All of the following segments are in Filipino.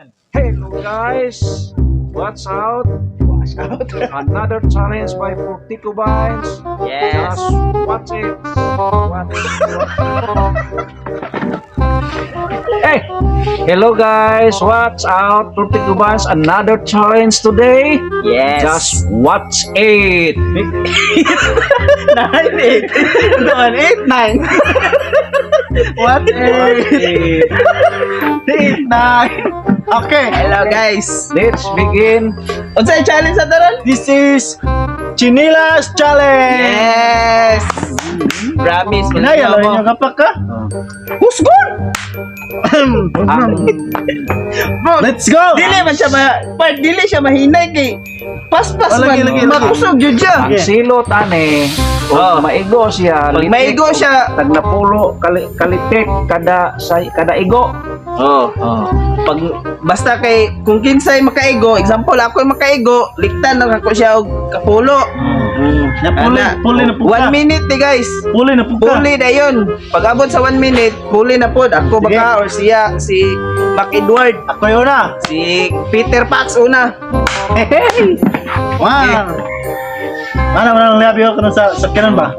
Hello guys, what's out? Wash out. Another challenge by Fortico Vines. Yes. Just watch it. Hey, hello guys, what's out? Fortico Vines, another challenge today. Yes. Just watch it. 9, 8. 8, 9. What? 8, 9. Okay. Hello guys. Let's begin. Unsay challenge sa tanan? This is Chinilas Challenge. Yes. Promise. Inaya lang yung kapak ka. Who's good? Bro, Let's go! dili man siya dili siya mahinay kay paspas Oh, lagi, man. lagi. Makusog jud siya. Ang silot ane. Oh. Maigo siya. Pag maigo siya, Tag napulo kalitek kada igo. oh. Pag basta kay kung kinsay makaigo, example ako yung makaigo, liktan na ako siya og kapulo. Puli na po ka. 1 minute guys. Puli na po ka. Puli na yun. Pag abot sa 1 minute, puli na po. Ako Sige. baka or siya, si Mac Edward, Ako yun na. si Peter Pax una. Hey! Wow! Mana lang labi ako sa sakyanan ba?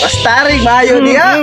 Pastaring mayo niya.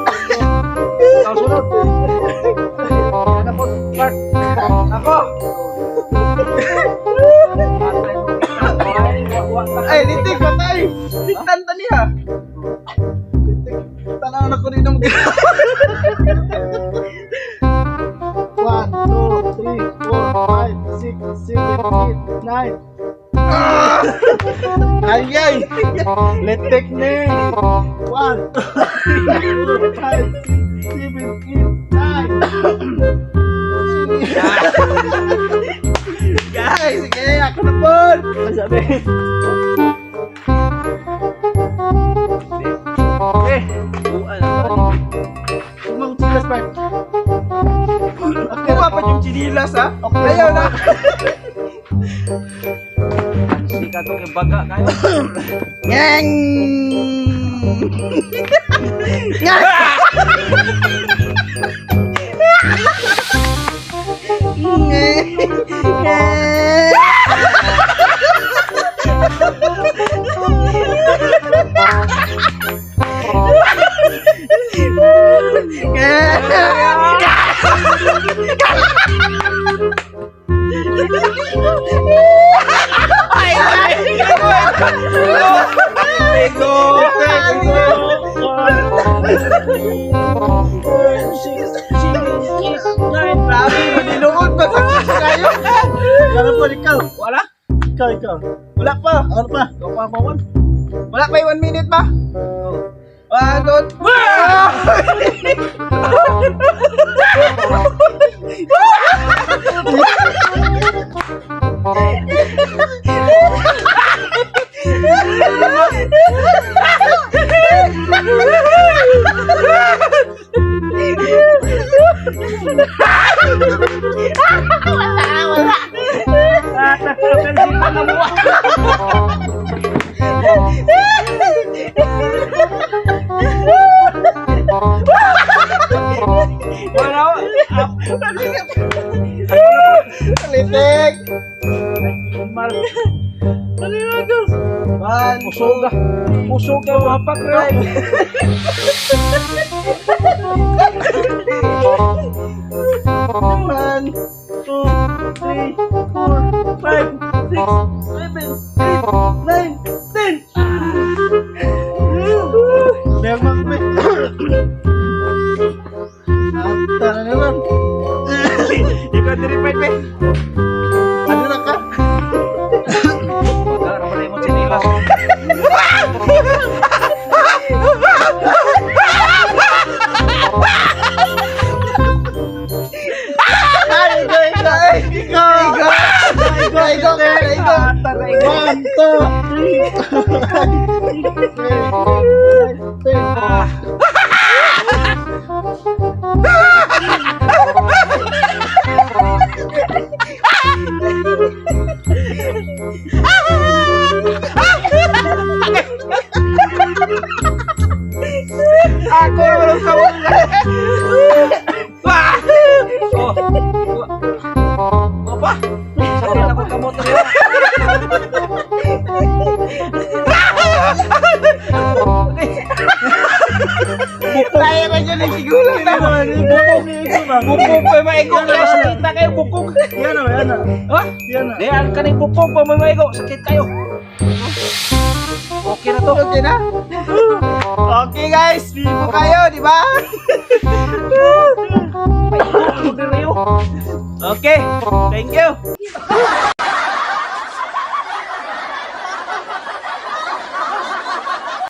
Ikaw sunod. Ano po, Mark? Ako. Ay, litik patay. Liktan ta niya. Tanaw na ko rin ng 1, 2, 3, 4, 5, 6, 7, 8, 9. Ayay. Letek ni. 1, 2, 3, 4, 5, 6, 7, 8, 9. Guys, sige, ako na po. Sabi. Eh, Kumang chilas pa. ako pa yung chinilas ha. Okay. Ayaw na. Sika to kay baga kayo. Ngeng. Grabe, maninuod pa sa kayo. Ano pa ikaw? Wala? Ikaw. Wala pa. Ano pa? Ikaw pa, Pawan. Wala pa yung 1 minute ba? 1, 2, Litik. Mal. Ano yun, Diyos? One, Pusog ah. Pusog ka wapak rin. one, two, three, 4, 5, 6, 7, 8, 9, 10. Bermak, be. Ata na naman. Ikaw diri pe. Ano na ka? Wala naman mo sinilas. One, two, three, 10. Ako walang kawang. Oh. Apa? Sakit ako kamot rin. Kaya na dyan ang siguro na. Bukog pa maigo. Sakit na kayo bukog. Yan o, yan o. Ha? Yan o. Di ang kaning bukog pa maigo. Sakit kayo. Okay na to. Okay na? Okay guys, vivo kayo, di ba? Maigo. Okay, thank you.